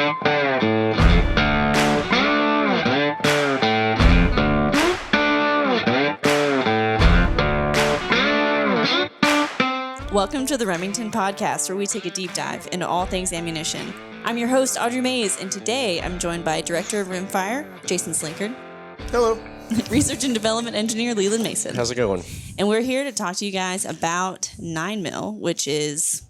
Welcome to the Remington Podcast, where we take a deep dive into all things ammunition. I'm your host, Audrey Mayes, and today I'm joined by Director of Rimfire, Jason Slinkard. Hello. Research and Development Engineer, Leland Mason. How's it going? And we're here to talk to you guys about 9mm, which is,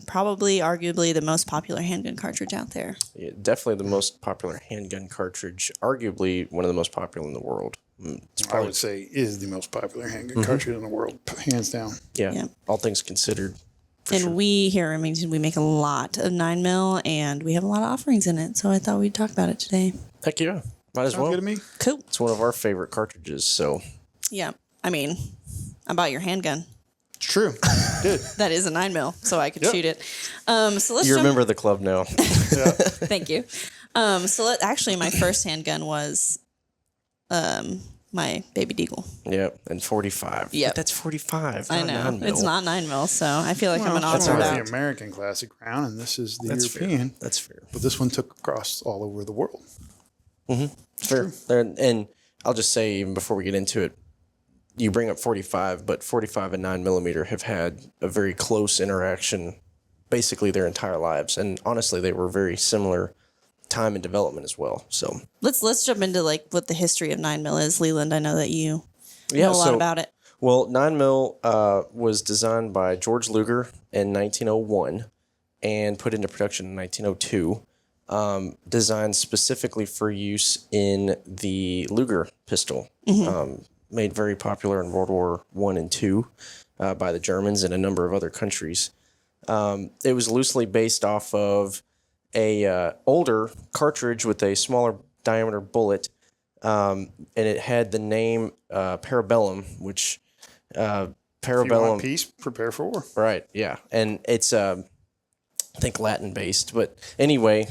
probably arguably the most popular handgun cartridge out there. Yeah, definitely the most popular handgun cartridge, arguably one of the most popular in the world. I would say is the most popular handgun cartridge in the world, hands down. Yeah, all things considered. And sure. We here at Remington, we make a lot of 9mm, and we have a lot of offerings in it, so I thought we'd talk about it today. Heck yeah, might as Sounds well. good to me. Cool. It's one of our favorite cartridges, so. Yeah, I bought your handgun. It's true. Did. That is a 9mm, so I could shoot it. So let's you remember the club now. Yeah. Thank you. Actually, my first handgun was my baby Deagle. Yeah, and 45. Yep. But that's 45. I know. 9mm. It's not 9mm, so I feel like I'm an That's odd the out. American classic round, and this is the That's European. fair. That's fair. But this one took across all over the world. Fair. And I'll just say, even before we get into it, you bring up 45, but 45 and 9mm have had a very close interaction basically their entire lives. And honestly, they were very similar time and development as well. So Let's jump into what the history of 9mm is, Leland. I know that you know a lot about it. Well, 9mm was designed by George Luger in 1901 and put into production in 1902. Designed specifically for use in the Luger pistol. Made very popular in World War I and II by the Germans and a number of other countries. It was loosely based off of a older cartridge with a smaller diameter bullet, and it had the name Parabellum, which If you Parabellum. want peace, prepare for war. Right, yeah. And it's, I think, Latin-based. But anyway,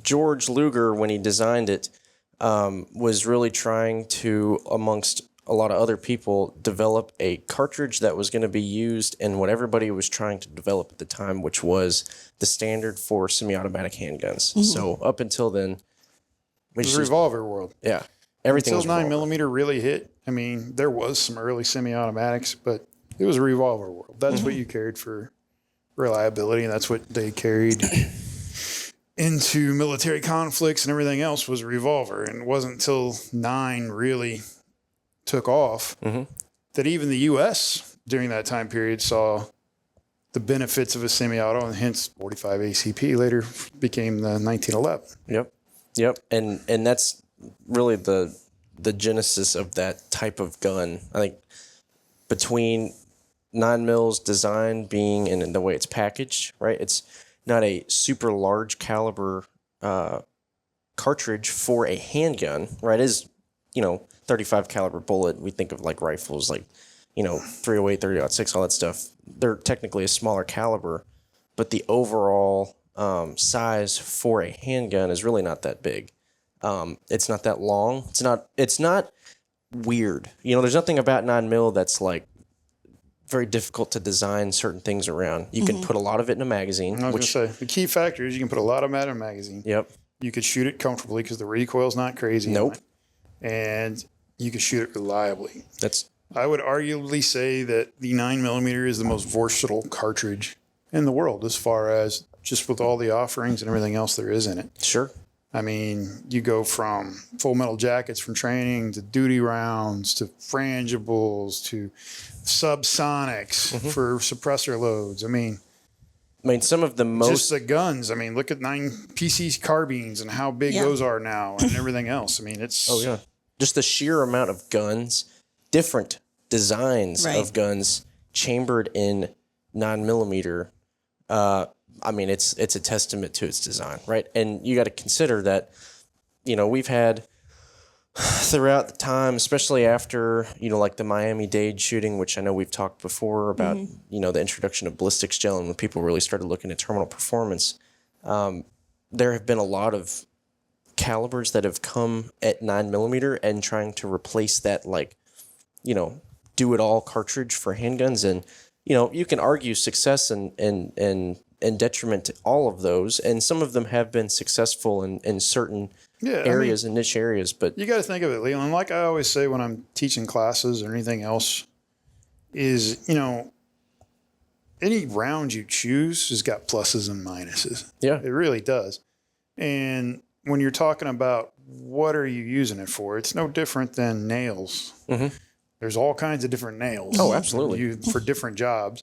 George Luger, when he designed it, was really trying to, amongst a lot of other people, develop a cartridge that was going to be used in what everybody was trying to develop at the time, which was the standard for semi-automatic handguns. So up until then, It was a revolver world. yeah, everything Until was revolver. 9mm really hit, there was some early semi-automatics, but it was a revolver world. That's what you carried for reliability, and that's what they carried into military conflicts and everything else was a revolver. And it wasn't until 9 really took off that even the U.S. during that time period saw the benefits of a semi-auto, and hence 45 ACP later became the 1911. Yep. And that's really the genesis of that type of gun. I think between 9mm's design being and the way it's packaged, right? It's not a super large caliber cartridge for a handgun, right? It is, 35 caliber bullet. We think of like rifles, like, 308, 30-06, all that stuff. They're technically a smaller caliber, but the overall size for a handgun is really not that big. It's not that long. It's not weird. There's nothing about 9mm that's like very difficult to design certain things around. You can put a lot of it in a magazine. I was going to say, the key factor is you can put a lot of them in a magazine. Yep. You could shoot it comfortably because the recoil's not crazy. Nope. And you can shoot it reliably. I would arguably say that the 9mm is the most versatile cartridge in the world as far as just with all the offerings and everything else there is in it. Sure. You go from full metal jackets from training to duty rounds to frangibles to subsonics for suppressor loads. Some of the most... Just the guns. Look at 9 PC's carbines and how big those are now and everything else. It's... Oh, yeah. Just the sheer amount of guns, different designs of guns chambered in 9mm. It's a testament to its design, right? And you got to consider that, we've had throughout the time, especially after, like the Miami-Dade shooting, which I know we've talked before about, the introduction of ballistics gel and when people really started looking at terminal performance. There have been a lot of calibers that have come at 9mm and trying to replace that, do-it-all cartridge for handguns. And, you can argue success and and detriment to all of those. And some of them have been successful in certain areas and niche areas. But you got to think of it, Leland. Like I always say when I'm teaching classes or anything else, is, any round you choose has got pluses and minuses. Yeah. It really does. And when you're talking about what are you using it for, it's no different than nails. Mm-hmm. There's all kinds of different nails. Oh, absolutely. For different jobs.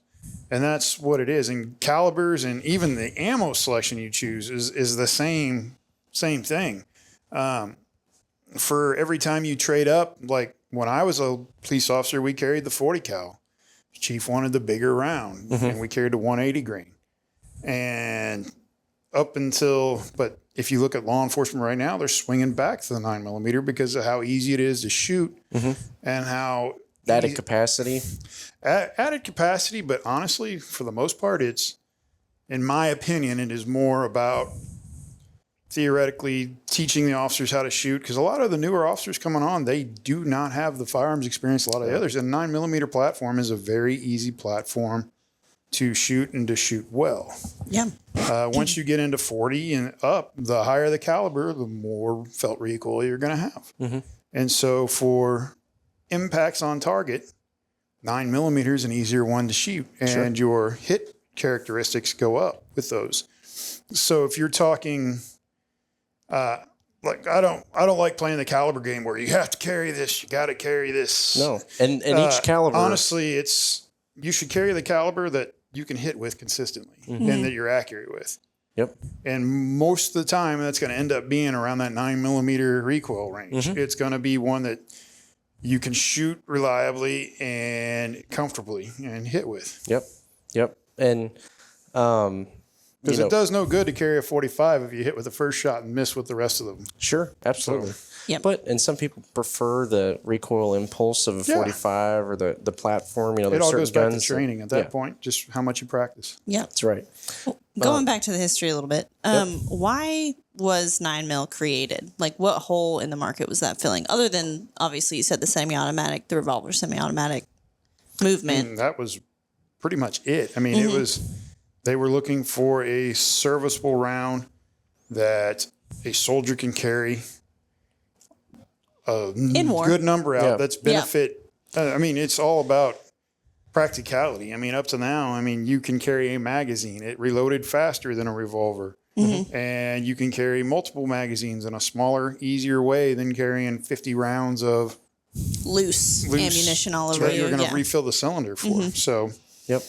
And that's what it is. And calibers and even the ammo selection you choose is the same thing. For every time you trade up, like when I was a police officer, we carried the 40 cal. Chief wanted the bigger round, and we carried the 180 grain. And but if you look at law enforcement right now, they're swinging back to the 9mm because of how easy it is to shoot and how added capacity. Added capacity, but honestly, for the most part, it's, in my opinion, it is more about theoretically teaching the officers how to shoot, because a lot of the newer officers coming on, they do not have the firearms experience a lot of the others. And 9mm platform is a very easy platform to shoot and to shoot well. Yeah. Once you get into 40 and up, the higher the caliber, the more felt recoil you're going to have. Mm-hmm. And so for impacts on target, 9mm is an easier one to shoot, and your hit characteristics go up with those. So if you're talking, like I don't like playing the caliber game where you have to carry this, you got to carry this. No, and each caliber. Honestly, you should carry the caliber that you can hit with consistently and that you're accurate with. Yep. And most of the time, that's going to end up being around that 9mm recoil range. It's going to be one that you can shoot reliably and comfortably and hit with. Yep. And because it does no good to carry a 45 if you hit with the first shot and miss with the rest of them. Sure, absolutely. Yep. And some people prefer the recoil impulse of a 45 or the platform. It all goes back to training at that point, just how much you practice. Yeah, that's right. Well, going back to the history a little bit, why was 9mm created? Like, what hole in the market was that filling? Other than, obviously, you said the revolver semi-automatic movement. That was pretty much it. I mean, they were looking for a serviceable round that a soldier can carry a good number out. That's benefit. I mean, it's all about practicality. I mean, up to now, you can carry a magazine. It reloaded faster than a revolver. And you can carry multiple magazines in a smaller, easier way than carrying 50 rounds of loose ammunition all over you. You're going to refill the cylinder for. So, yep.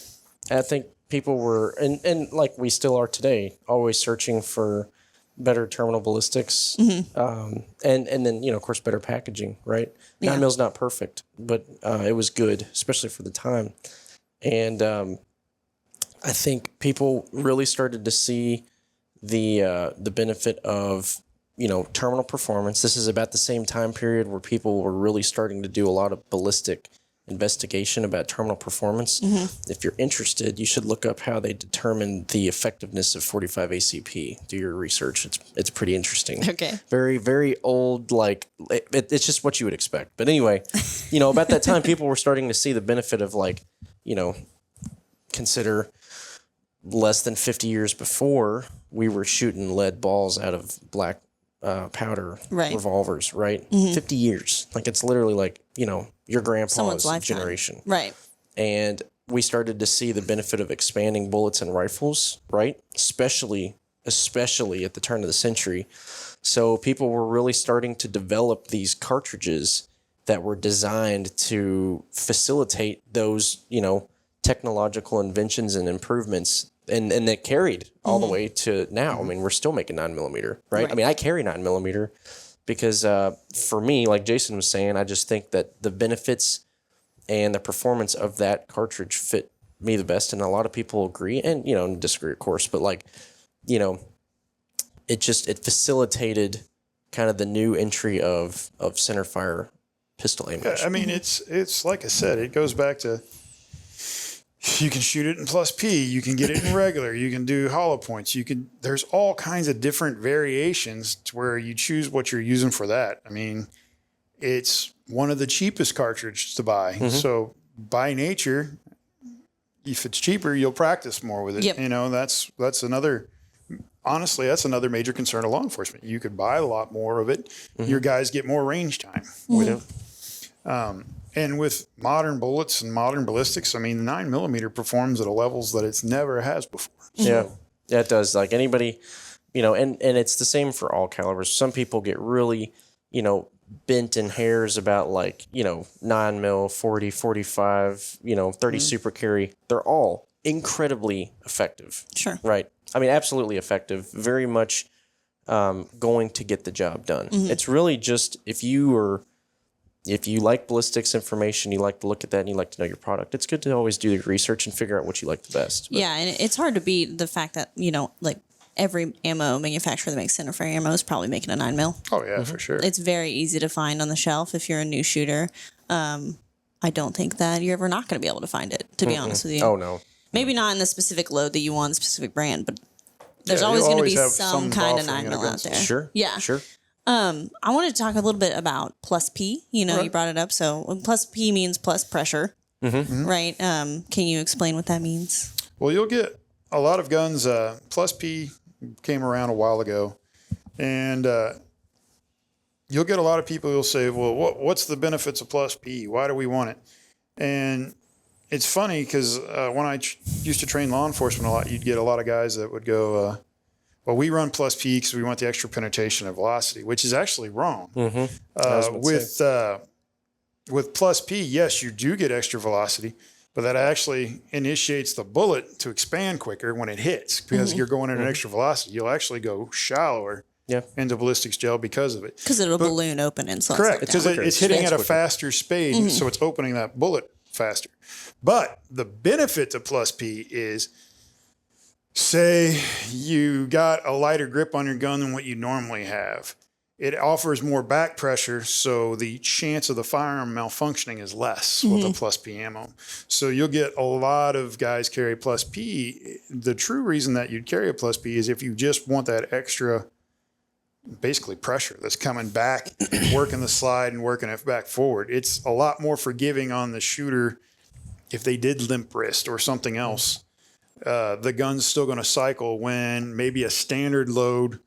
I think people were, and like we still are today, always searching for better terminal ballistics, and then, of course, better packaging, right? 9mm is not perfect, but it was good, especially for the time. And I think people really started to see the benefit of, terminal performance. This is about the same time period where people were really starting to do a lot of ballistic investigation about terminal performance. If you're interested, you should look up how they determined the effectiveness of 45 ACP. Do your research. It's pretty interesting. Okay. Very, very old, it's just what you would expect. But anyway, about that time, people were starting to see the benefit of consider less than 50 years before, we were shooting lead balls out of black powder revolvers, right? 50 years. It's literally your grandpa's generation. Right. And we started to see the benefit of expanding bullets and rifles, right? Especially at the turn of the century. So people were really starting to develop these cartridges that were designed to facilitate those, technological inventions and improvements, and that carried all the way to now. We're still making 9mm, right? I carry 9mm because for me, like Jason was saying, I just think that the benefits and the performance of that cartridge fit me the best, and a lot of people agree and disagree, of course, but it facilitated kind of the new entry of center fire pistol ammunition. It's like I said, it goes back to, you can shoot it in plus P, you can get it in regular, you can do hollow points, there's all kinds of different variations to where you choose what you're using for that. It's one of the cheapest cartridges to buy. So by nature, if it's cheaper, you'll practice more with it. Yep. You know, that's another. Honestly, that's another major concern of law enforcement. You could buy a lot more of it. Your guys get more range time with it. And with modern bullets and modern ballistics, I mean, the 9mm performs at a levels that it's never has before. Yeah, it does. Like anybody, you know, and it's the same for all calibers. Some people get really, you know, bent in hairs about like, you know, 9mm, 40, 45, you know, 30 super carry. They're all incredibly effective. Sure. Right. I mean, absolutely effective. Very much going to get the job done. It's really just if you like ballistics information, you like to look at that and you like to know your product, it's good to always do your research and figure out what you like the best. But, yeah, and it's hard to beat the fact that, you know, like every ammo manufacturer that makes centerfire ammo is probably making a 9mm. Oh, yeah, for sure. It's very easy to find on the shelf if you're a new shooter. I don't think that you're ever not going to be able to find it, to be honest with you. Oh, no. Maybe not in the specific load that you want, the specific brand, but there's always you'll going to be have some kind of offering in a 9mm gun out there. Sure. Yeah. Sure. I wanted to talk a little bit about plus P. You know, you brought it up. So plus P means plus pressure, right? Can you explain what that means? Well, you'll get a lot of guns. Plus P came around a while ago, and you'll get a lot of people who'll say, well, what's the benefits of plus P? Why do we want it? And it's funny because when I used to train law enforcement a lot, you'd get a lot of guys that would go, well, we run plus P because we want the extra penetration and velocity, which is actually wrong. With plus P, yes, you do get extra velocity, but that actually initiates the bullet to expand quicker when it hits because you're going at an extra velocity. You'll actually go shallower into ballistics gel because of it. Because it'll balloon open and slow Correct, because it's hitting at a faster speed, so it's opening that bullet faster. But the benefit to plus P is, say you got a lighter grip on your gun than what you normally have. It offers more back pressure, so the chance of the firearm malfunctioning is less with a plus P ammo. So you'll get a lot of guys carry plus P. The true reason that you'd carry a plus P is if you just want that extra, basically pressure that's coming back, working the slide and working it back forward. It's a lot more forgiving on the shooter if they did limp wrist or something else. The gun's still going to cycle when maybe a standard load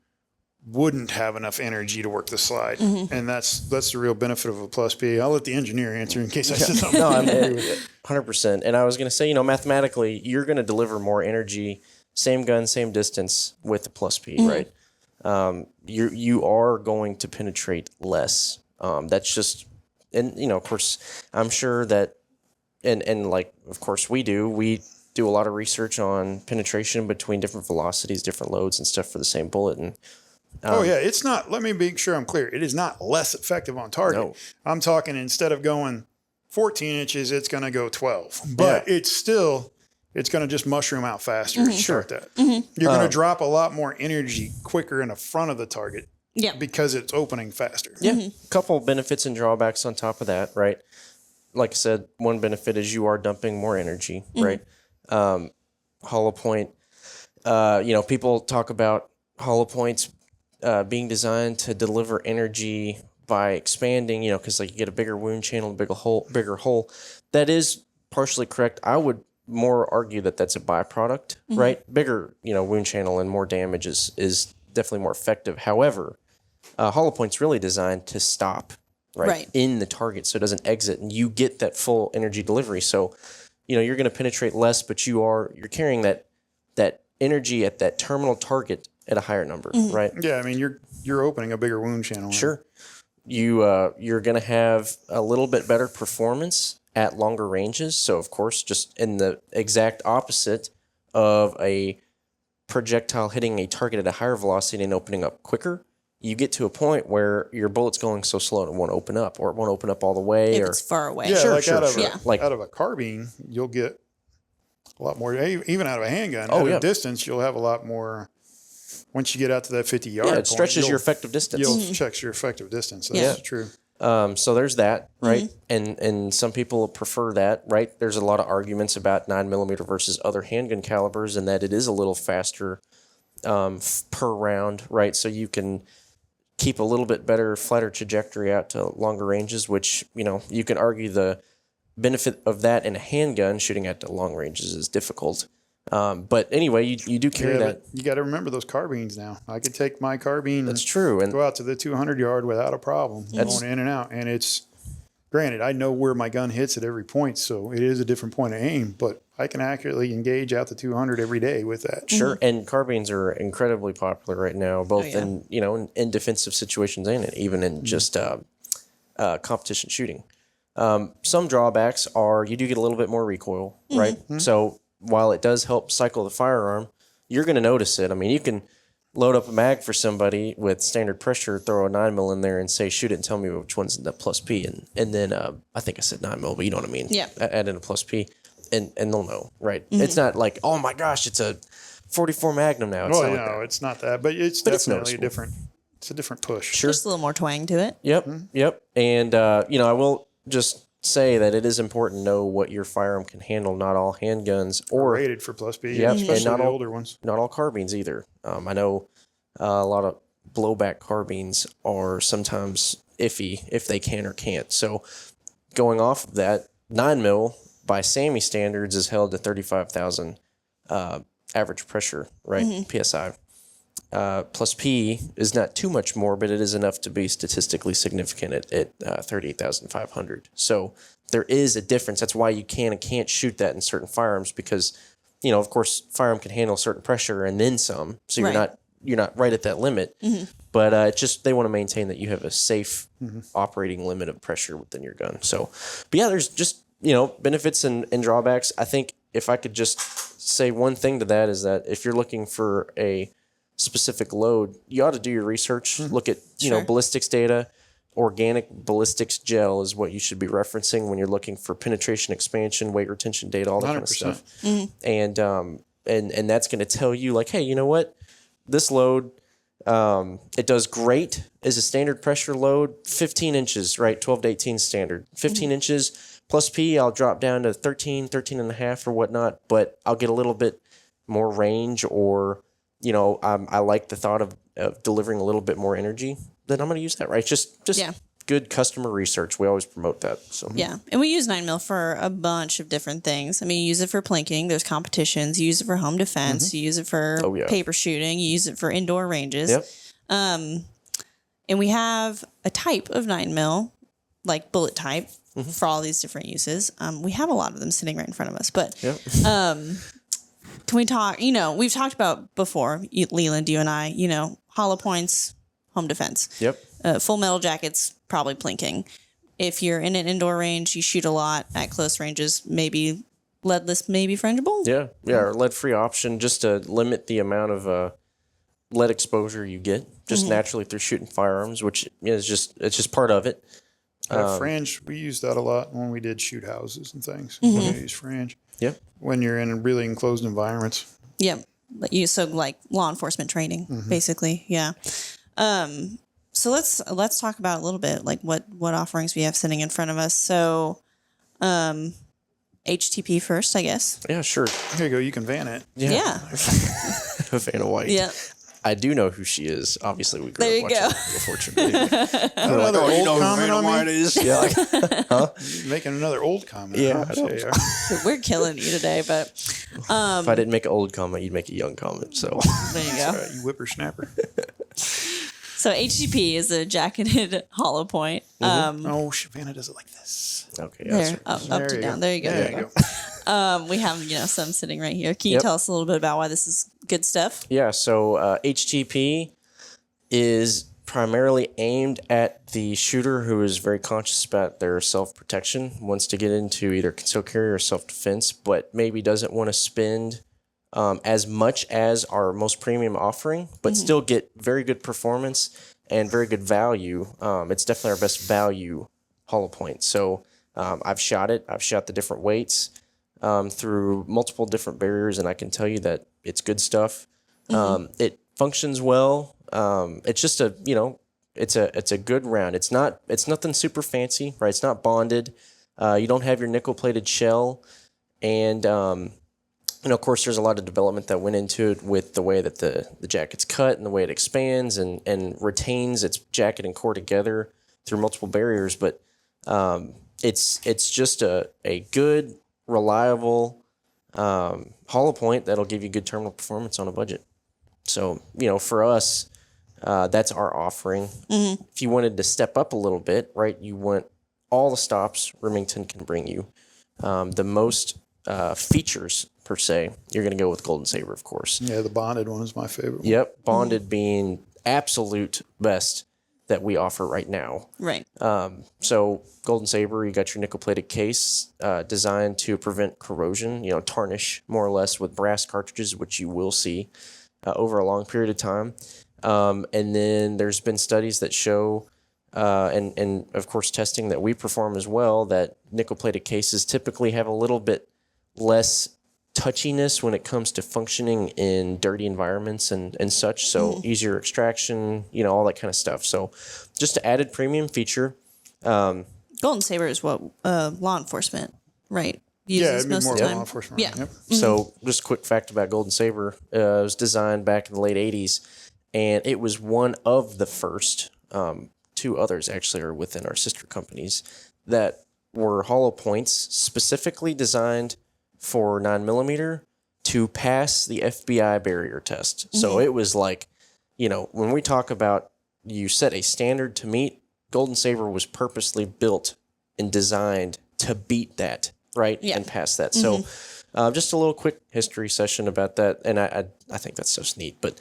wouldn't have enough energy to work the slide. And that's the real benefit of a plus P. I'll let the engineer answer in case I said something. No, I'm 100%. And I was going to say, you know, mathematically, you're going to deliver more energy, same gun, same distance with the plus P, right? You are going to penetrate less. That's just, and you know, of course, I'm sure that, and like, of course we do a lot of research on penetration between different velocities, different loads and stuff for the same bullet. And it's not, let me be sure I'm clear. It is not less effective on target. No. I'm talking instead of going 14 inches, it's going to go 12. But it's going to just mushroom out faster. Sure. You're going to drop a lot more energy quicker in the front of the target because it's opening faster. Yeah. A couple benefits and drawbacks on top of that, right? Like I said, one benefit is you are dumping more energy, right? Hollow point, you know, people talk about hollow points being designed to deliver energy by expanding, you know, because like you get a bigger wound channel, bigger hole. That is partially correct. I would more argue that that's a byproduct, right? Bigger, you know, wound channel and more damage is definitely more effective. However, hollow point's really designed to stop right in the target so it doesn't exit and you get that full energy delivery. So, you know, you're going to penetrate less, but you're carrying that energy at that terminal target at a higher number, right? Yeah, I mean, you're opening a bigger wound channel. Sure. You're going to have a little bit better performance at longer ranges. So, of course, just in the exact opposite of a projectile hitting a target at a higher velocity and opening up quicker, you get to a point where your bullet's going so slow it won't open up, or it won't open up all the way. If it's far away. Yeah, Sure. Out of a carbine, you'll get a lot more, even out of a handgun. At a distance, you'll have a lot more. Once you get out to that 50-yard point, it stretches your effective distance. You'll check your effective distance. That's true. So there's that, right? And some people prefer that, right? There's a lot of arguments about 9mm versus other handgun calibers, and that it is a little faster per round, right? So you can keep a little bit better, flatter trajectory out to longer ranges, which, you know, you can argue the benefit of that in a handgun, shooting at the long ranges is difficult. But anyway, you do carry that. You got to remember those carbines now. I could take my carbine. That's true. And go out to the 200 yard without a problem, going in and out. And it's, granted, I know where my gun hits at every point, so it is a different point of aim, but I can accurately engage out to 200 every day with that. Sure. And carbines are incredibly popular right now, both in, in defensive situations and even in just competition shooting. Some drawbacks are you do get a little bit more recoil, right? So while it does help cycle the firearm, you're going to notice it. I mean, you can load up a mag for somebody with standard pressure, throw a 9mm in there and say, shoot it and tell me which one's in the plus P. And then I think I said 9mm, but you know what I mean? Yeah. Add in a plus P and they'll know, right? It's not like, oh my gosh, it's a 44 Magnum now. It's Well, no, it's not that, but it's definitely it's a different push. Sure. Just a little more twang to it. Yep. And, I will just say that it is important to know what your firearm can handle. Not all handguns are rated for plus B, especially and not the older ones. Not all carbines either. I know a lot of blowback carbines are sometimes iffy if they can or can't. So going off of that, 9mm by SAMI standards is held to 35,000 average pressure, right? PSI. Plus P is not too much more, but it is enough to be statistically significant at 38,500. So there is a difference. That's why you can and can't shoot that in certain firearms because, of course, firearm can handle certain pressure and then some. So you're not right at that limit. But it's just they want to maintain that you have a safe operating limit of pressure within your gun. So, but yeah, there's just benefits and drawbacks. I think if I could just say one thing to that is that if you're looking for a specific load, you ought to do your research. Look at ballistics data. Organic ballistics gel is what you should be referencing when you're looking for penetration, expansion, weight retention data, all that 100%. Kind of stuff. And that's going to tell you like, hey, you know what, this load it does great as a standard pressure load, 15 inches, right? 12 to 18 standard, 15 inches plus P. I'll drop down to 13 and a half or whatnot, but I'll get a little bit more range or I like the thought of delivering a little bit more energy, then I'm going to use that, right? Just good customer research. We always promote that. So yeah, and we use 9mm for a bunch of different things. I mean, you use it for plinking. There's competitions. You use it for home defense. You use it for paper shooting. You use it for indoor ranges. Yep. And we have a type of 9mm, like bullet type, for all these different uses. We have a lot of them sitting right in front of us, but can we talk, we've talked about before, Leland, you and I, hollow points, home defense. Yep. Full metal jackets, probably plinking. If you're in an indoor range, you shoot a lot at close ranges, maybe leadless, maybe frangible. Yeah, or lead-free option just to limit the amount of lead exposure you get just naturally through shooting firearms, which is it's just part of it. Frange, we used that a lot when we did shoot houses and things. We use frange. Yep. When you're in really enclosed environments. Yep. So like law enforcement training, basically. Yeah. So let's talk about a little bit like what offerings we have sitting in front of us. So, HTP first, I guess. Yeah, sure. Here you go. You can van it. Yeah. Vanna White. Yeah. I do know who she is. Obviously, we grew up watching Unfortunately. Another old comment on White me? is. Yeah, You're making another old comment. Yeah, We're killing you today, but if I didn't make an old comment, you'd make a young comment. So there you go. You whippersnapper. So HTP is a jacketed hollow point. Vanna does it like this. Okay. There, up to down. There you go. There you go. We have some sitting right here. Can you tell us a little bit about why this is good stuff? Yeah. So HTP is primarily aimed at the shooter who is very conscious about their self-protection, wants to get into either concealed carry or self-defense, but maybe doesn't want to spend as much as our most premium offering, but still get very good performance and very good value. It's definitely our best value hollow point. So I've shot it. I've shot the different weights through multiple different barriers, and I can tell you that it's good stuff. It functions well. It's just it's a good round. It's nothing super fancy, right? It's not bonded. You don't have your nickel plated shell, and of course, there's a lot of development that went into it with the way that the jacket's cut and the way it expands and retains its jacket and core together through multiple barriers. But it's just a good, reliable hollow point that'll give you good terminal performance on a budget. So, for us, that's our offering. Mm-hmm. If you wanted to step up a little bit, right, you want all the stops Remington can bring you. The most features, per se, you're going to go with Golden Saber, of course. Yeah, the bonded one is my favorite one. Yep, bonded being absolute best that we offer right now. Right. So Golden Saber, you got your nickel-plated case designed to prevent corrosion, tarnish more or less with brass cartridges, which you will see over a long period of time. And then there's been studies that show, and of course testing that we perform as well, that nickel-plated cases typically have a little bit less touchiness when it comes to functioning in dirty environments and such. So easier extraction, all that kind of stuff. So just an added premium feature. Golden Saber is what law enforcement, right? It'd be most more of the time. law enforcement. Yeah. Yep. So just a quick fact about Golden Saber. It was designed back in the late 80s, and it was one of the first, two others actually are within our sister companies, that were hollow points specifically designed for 9mm to pass the FBI barrier test. Mm-hmm. So it was like, when we talk about you set a standard to meet, Golden Saber was purposely built and designed to beat that, right? Yeah. And pass that. Mm-hmm. So just a little quick history session about that. And I think that's just neat. But,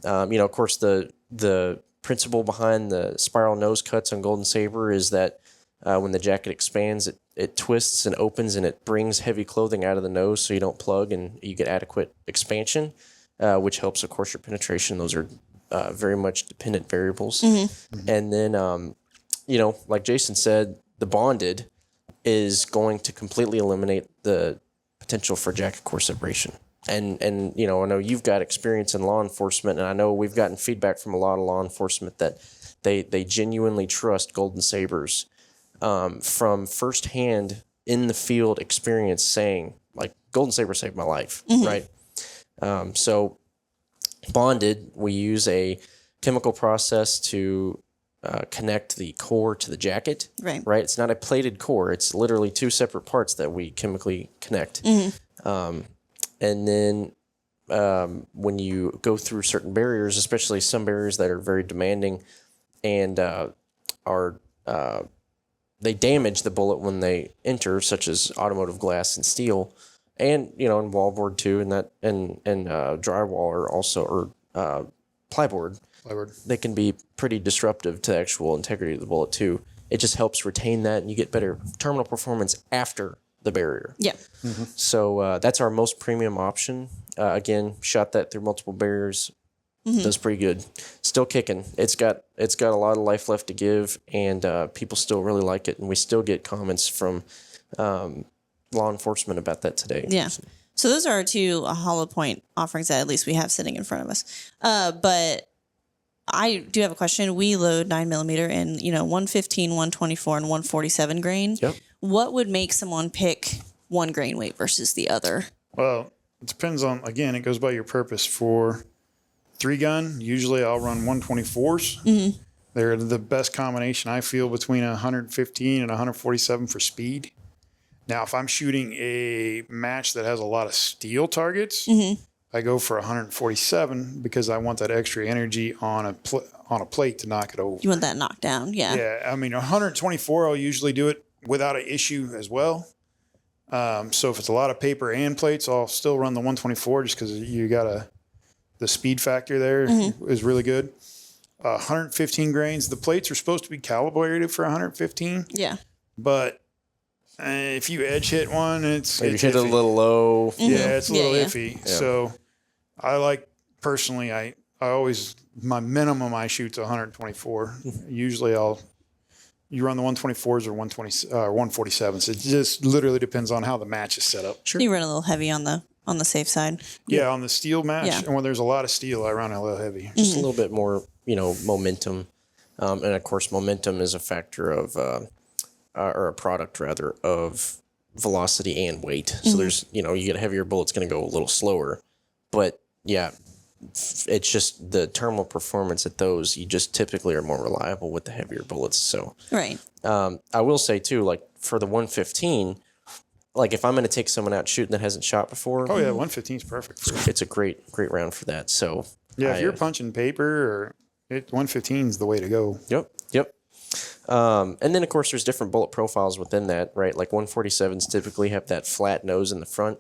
of course, the principle behind the spiral nose cuts on Golden Saber is that when the jacket expands, it twists and opens, and it brings heavy clothing out of the nose so you don't plug and you get adequate expansion, which helps, of course, your penetration. Those are very much dependent variables. Mm-hmm. And then, like Jason said, the bonded is going to completely eliminate the potential for jacket core separation. And I know you've got experience in law enforcement, and I know we've gotten feedback from a lot of law enforcement that they genuinely trust Golden Sabers from firsthand in the field experience, saying, like, Golden Saber saved my life, right? So bonded, we use a chemical process to connect the core to the jacket, right? It's not a plated core. It's literally two separate parts that we chemically connect. And then when you go through certain barriers, especially some barriers that are very demanding and they damage the bullet when they enter, such as automotive glass and steel, and in wallboard too, and drywall are also, or plyboard. They can be pretty disruptive to the actual integrity of the bullet too. It just helps retain that, and you get better terminal performance after the barrier. Yeah. Mm-hmm. So that's our most premium option. Again, shot that through multiple barriers. Does pretty good. Still kicking. It's got a lot of life left to give, and people still really like it, and we still get comments from law enforcement about that today. Yeah. So those are our two hollow point offerings that at least we have sitting in front of us. But I do have a question. We load 9mm in 115, 124, and 147 grain. Yep. What would make someone pick one grain weight versus the other? Well, it depends on, again, it goes by your purpose. For 3-gun, usually I'll run 124s. They're the best combination, I feel, between 115 and 147 for speed. Now, if I'm shooting a match that has a lot of steel targets, I go for 147 because I want that extra energy on a plate to knock it over. You want that knockdown, yeah. Yeah, I mean, 124, I'll usually do it without an issue as well. So if it's a lot of paper and plates, I'll still run the 124 just because you got the speed factor there is really good. 115 grains. The plates are supposed to be calibrated for 115. Yeah. But if you edge hit one, it's hit it a little low. Yeah, it's a little iffy. Yeah. So I like, personally, I always, my minimum I shoot's 124. Usually you run the 124s or 147s. It just literally depends on how the match is set up. Sure. You run a little heavy on the safe side. Yeah, on the steel match, and when there's a lot of steel, I run a little heavy. Just a little bit more, momentum. And of course, momentum is a factor of, or a product rather, of velocity and weight. So there's, you get a heavier bullet, it's going to go a little slower. But yeah, it's just the terminal performance at those, you just typically are more reliable with the heavier bullets. So, right. I will say too, like for the 115, like if I'm going to take someone out shooting that hasn't shot before. Oh yeah, 115 is perfect. It's a great round for that. So yeah, if you're punching paper, 115 is the way to go. Yep. And then of course there's different bullet profiles within that, right? Like 147s typically have that flat nose in the front.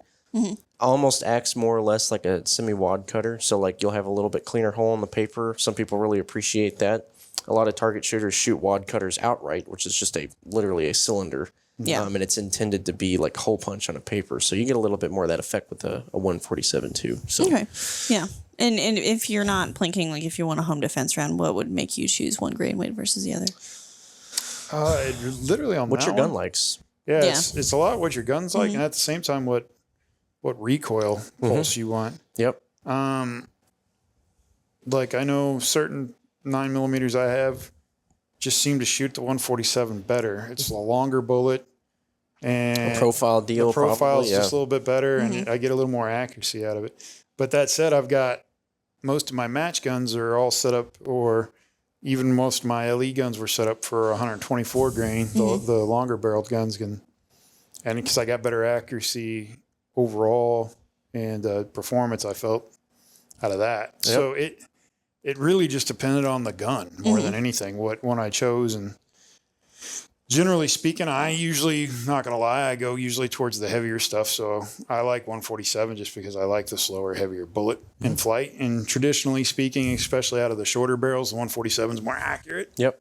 Almost acts more or less like a semi-wad cutter. So like you'll have a little bit cleaner hole in the paper. Some people really appreciate that. A lot of target shooters shoot wad cutters outright, which is just literally a cylinder. Yeah. And it's intended to be like hole punch on a paper. So you get a little bit more of that effect with a 147 too. So okay. Yeah. And if you're not plinking, like if you want a home defense round, what would make you choose one grain weight versus the other? Literally on what that your gun one, likes. Yeah, it's a lot what your gun's like, and at the same time what recoil pulse you want. Yep. Like I know certain 9mm I have just seem to shoot the 147 better. It's a longer bullet, and a profile deal. The profile is probably, just a little bit better, and I get a little more accuracy out of it. But that said, I've got most of my match guns are all set up, or even most of my LE guns were set up for 124 grain. The longer barreled guns and because I got better accuracy overall and performance, I felt out of that. Yep. So it really just depended on the gun more than anything, what one I chose. And generally speaking, I usually, not going to lie, I go usually towards the heavier stuff. So I like 147 just because I like the slower, heavier bullet in flight. And traditionally speaking, especially out of the shorter barrels, the 147 is more accurate. Yep.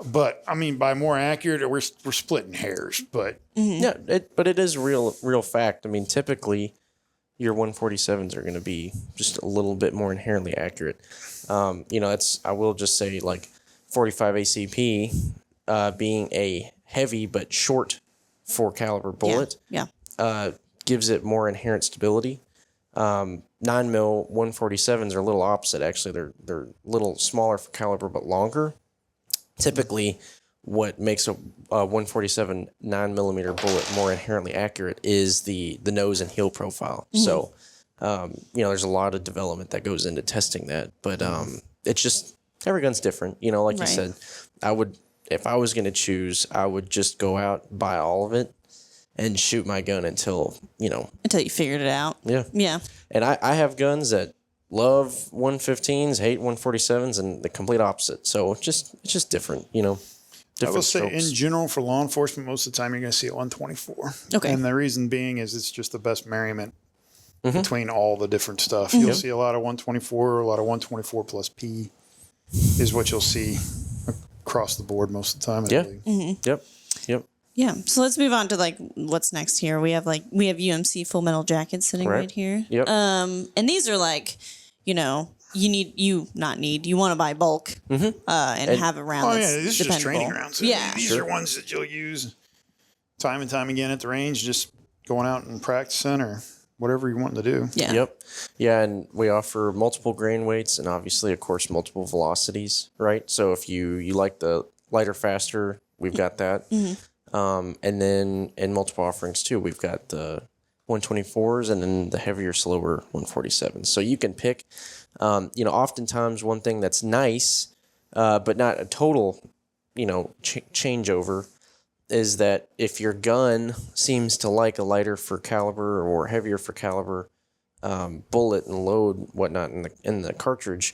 But I mean, by more accurate, we're splitting hairs. But yeah, but it is real fact. I mean, typically your 147s are going to be just a little bit more inherently accurate. I will just say like 45 ACP being a heavy but short 4 caliber bullet gives it more inherent stability. 9mm 147s are a little opposite. Actually, they're a little smaller for caliber but longer. Typically, what makes a 147 9mm bullet more inherently accurate is the nose and heel profile. So, there's a lot of development that goes into testing that. But it's just every gun's different. Like you said, if I was going to choose, I would just go out, buy all of it, and shoot my gun until you figured it out. Yeah. And I have guns that love 115s, hate 147s, and the complete opposite. So it's just different, different I will say strokes. in general for law enforcement, most of the time you're going to see a 124. Okay. And the reason being is it's just the best merriment between all the different stuff. You'll see a lot of 124, a lot of 124 plus P is what you'll see across the board most of the time. Yep. Yeah. So let's move on to like what's next here. We have UMC full metal jackets sitting right here. Yep. And these are like, you want to buy bulk and have a round. Oh that's yeah, these are just training rounds. Yeah. These are ones that you'll use time and time again at the range, just going out and practicing or whatever you want to do. Yeah. Yep. Yeah, and we offer multiple grain weights and obviously, of course, multiple velocities, right? So if you like the lighter, faster, we've got that. And then in multiple offerings too, we've got the 124s and then the heavier, slower 147s. So you can pick, oftentimes one thing that's nice, but not a total, changeover is that if your gun seems to like a lighter for caliber or heavier for caliber bullet and load, whatnot in the cartridge,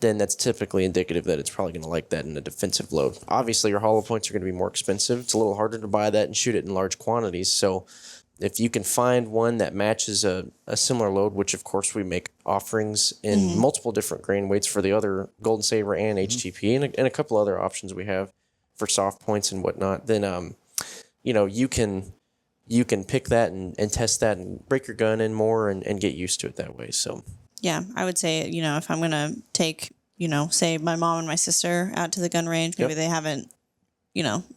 then that's typically indicative that it's probably going to like that in a defensive load. Obviously, your hollow points are going to be more expensive. It's a little harder to buy that and shoot it in large quantities. So if you can find one that matches a similar load, which of course we make offerings in multiple different grain weights for the other Golden Saber and HTP and a couple other options we have for soft points and whatnot, then you can pick that and test that and break your gun in more and get used to it that way. So yeah, I would say, if I'm going to take, say my mom and my sister out to the gun range, maybe they haven't,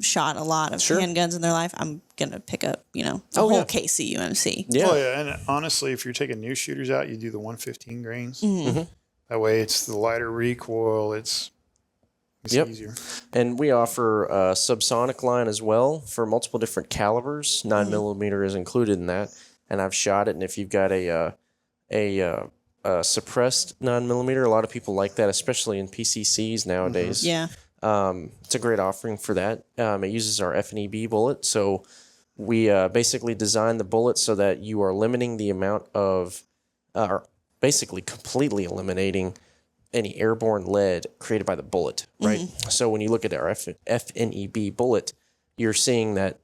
shot a lot of handguns in their life, I'm going to pick up, a whole case of UMC. Yeah. Oh, yeah. And honestly, if you're taking new shooters out, you do the 115 grains. That way it's the lighter recoil. It's easier. And we offer a subsonic line as well for multiple different calibers. 9mm is included in that. And I've shot it. And if you've got a suppressed 9mm, a lot of people like that, especially in PCCs nowadays. Yeah. It's a great offering for that. It uses our F&EB bullet. So we basically designed the bullet so that you are limiting the amount of, or basically completely eliminating any airborne lead created by the bullet, right? So when you look at our F&EB bullet, you're seeing that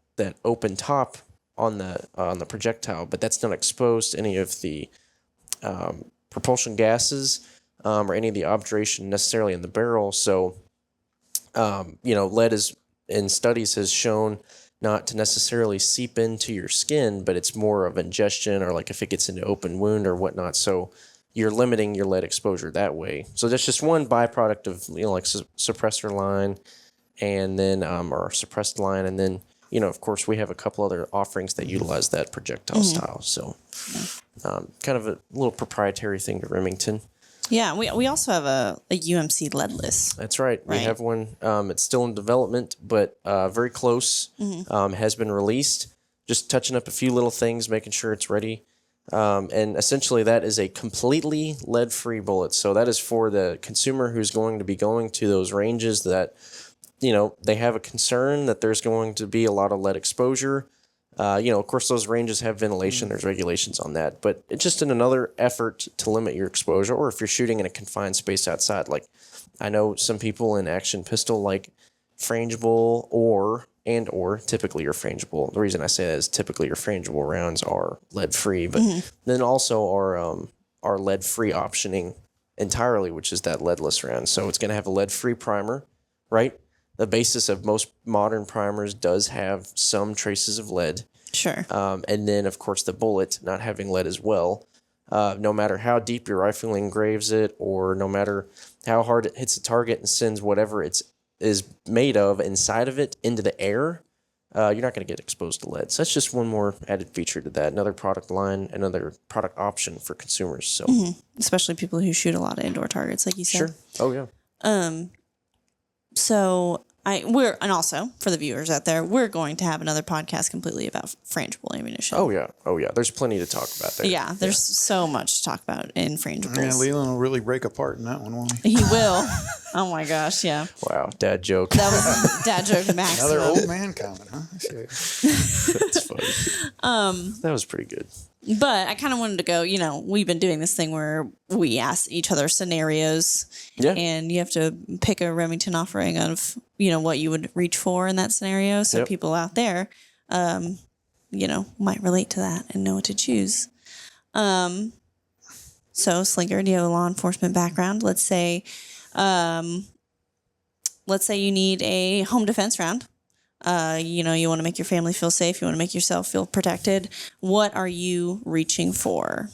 open top on the projectile, but that's not exposed to any of the propulsion gases or any of the obturation necessarily in the barrel. So, lead is in studies has shown not to necessarily seep into your skin, but it's more of ingestion or like if it gets into open wound or whatnot. So you're limiting your lead exposure that way. So that's just one byproduct of, like suppressor line and then, or suppressed line. And then, of course, we have a couple other offerings that utilize that projectile style. So kind of a little proprietary thing to Remington. Yeah, we also have a UMC leadless. That's right. We have one. It's still in development, but very close. Has been released. Just touching up a few little things, making sure it's ready. And essentially that is a completely lead-free bullet. So that is for the consumer who's going to be going to those ranges that, they have a concern that there's going to be a lot of lead exposure. Of course, those ranges have ventilation. There's regulations on that. But it's just in another effort to limit your exposure, or if you're shooting in a confined space outside. Like I know some people in action pistol like frangible or typically your frangible. The reason I say that is typically your frangible rounds are lead-free, but then also our lead-free optioning entirely, which is that leadless round. So it's going to have a lead-free primer, right? The basis of most modern primers does have some traces of lead. Sure. And then, of course, the bullet not having lead as well. No matter how deep your rifle engraves it, or no matter how hard it hits a target and sends whatever it's is made of inside of it into the air, you're not going to get exposed to lead. So that's just one more added feature to that. Another product line, another product option for consumers. So especially people who shoot a lot of indoor targets, like you said. Sure. Oh yeah. So and also for the viewers out there, we're going to have another podcast completely about frangible ammunition. Oh yeah. There's plenty to talk about there. Yeah, there's so much to talk about in frangibles. Yeah, Leland will really break apart in that one, won't he? He will. Oh my gosh, yeah. Wow, dad joke. That was dad joke maximum. Another old man comment, huh? That's funny. That was pretty good. But I kind of wanted to go, we've been doing this thing where we ask each other scenarios. Yeah. And you have to pick a Remington offering of, what you would reach for in that scenario. So people out there, might relate to that and know what to choose. So Slinkard, you have a law enforcement background. Let's say you need a home defense round. You want to make your family feel safe. You want to make yourself feel protected. What are you reaching for?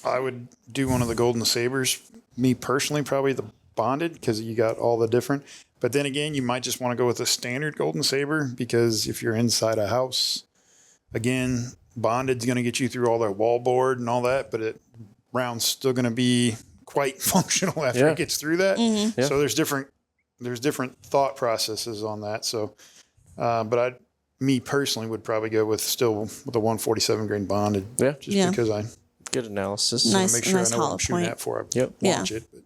I would do one of the Golden Sabers. Me personally, probably the bonded, because you got all the different. But then again, you might just want to go with a standard Golden Saber, because if you're inside a house, again, bonded's going to get you through all the wall board and all that, but round's still going to be quite functional after it gets through that. Mm-hmm. Yeah. So there's different thought processes on that. So. But me personally would probably go with a 147 grain bonded. Yeah. Because I good analysis. Nice, make sure I know what I'm shooting point. at before I launch it. But.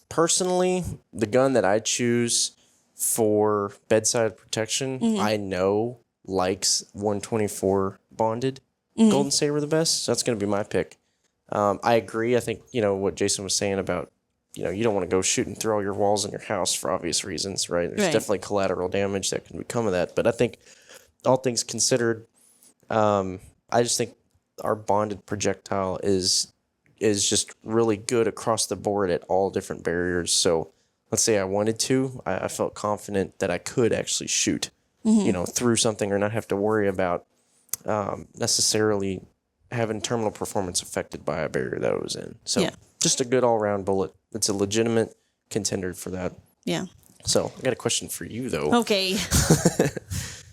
Personally, the gun that I choose for bedside protection, I know likes 124 bonded Golden Saber the best. So that's going to be my pick. I agree. I think, what Jason was saying about, you don't want to go shooting through all your walls in your house for obvious reasons, right? There's definitely collateral damage that can become of that. But I think all things considered, I just think our bonded projectile is just really good across the board at all different barriers. So let's say I wanted to, I felt confident that I could actually shoot, through something or not have to worry about necessarily having terminal performance affected by a barrier that I was in. So just a good all-around bullet. It's a legitimate contender for that. Yeah. So I got a question for you, though. Okay.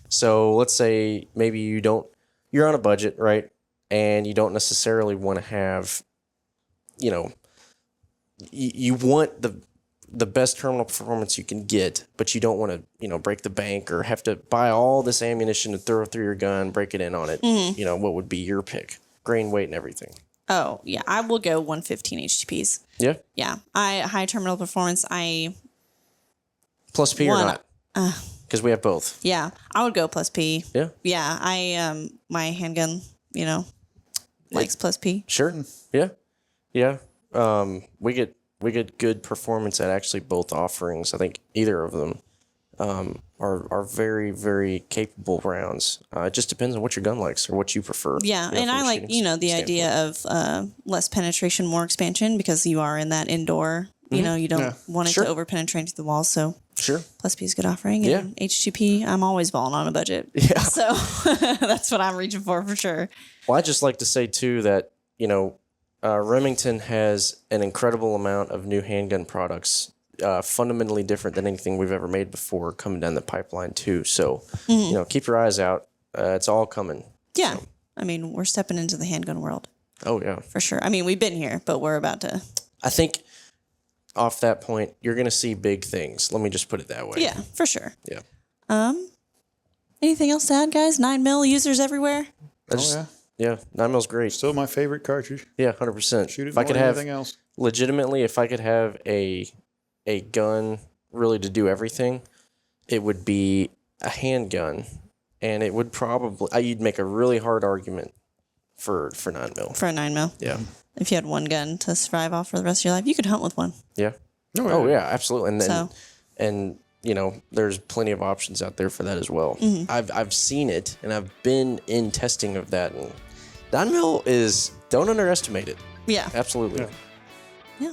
So let's say maybe you're on a budget, right? And you don't necessarily want to have, you want the best terminal performance you can get, but you don't want to, break the bank or have to buy all this ammunition to throw through your gun, break it in on it. Mm-hmm. What would be your pick? Grain, weight, and everything. Oh, yeah. I will go 115 HTPs. Yeah? Yeah. High terminal performance. I Plus P or not? Because we have both. Yeah, I would go plus P. Yeah. Yeah, my handgun, likes plus P. Sure. Yeah. Yeah. We get good performance at actually both offerings. I think either of them are very, very capable rounds. It just depends on what your gun likes or what you prefer. Yeah, and I like, the idea of less penetration, more expansion, because you are in that indoor, you don't want it to over-penetrate to the walls, so sure. plus P is a good offering. And H2P, I'm always balling on a budget. Yeah. So that's what I'm reaching for sure. Well, I'd just like to say, too, that, Remington has an incredible amount of new handgun products, fundamentally different than anything we've ever made before, coming down the pipeline, too. So, keep your eyes out. It's all coming. Yeah. So. I mean, we're stepping into the handgun world. Oh, yeah. For sure. I mean, we've been here, but we're about to. I think off that point, you're going to see big things. Let me just put it that way. Yeah, for sure. Yeah. Anything else to add, guys? 9mm users everywhere? Yeah, 9mm's great. Still my favorite cartridge. Yeah, 100%. Shoot it more than anything else. Legitimately, if I could have a gun really to do everything, it would be a handgun, and it would probably you'd make a really hard argument for 9mm. For a 9mm. Yeah. If you had one gun to survive off for the rest of your life, you could hunt with one. Yeah. Oh yeah, absolutely. And then and there's plenty of options out there for that as well. Mm-hmm. I've seen it, and I've been in testing of that, and 9mm don't underestimate it. Yeah. Absolutely. Yeah.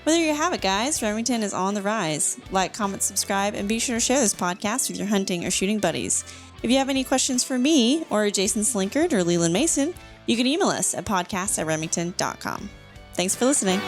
Well, there you have it, guys. Remington is on the rise. Like, comment, subscribe, and be sure to share this podcast with your hunting or shooting buddies. If you have any questions for me or Jason Slinkard or Leland Mason, you can email us at podcast@remington.com. Thanks for listening.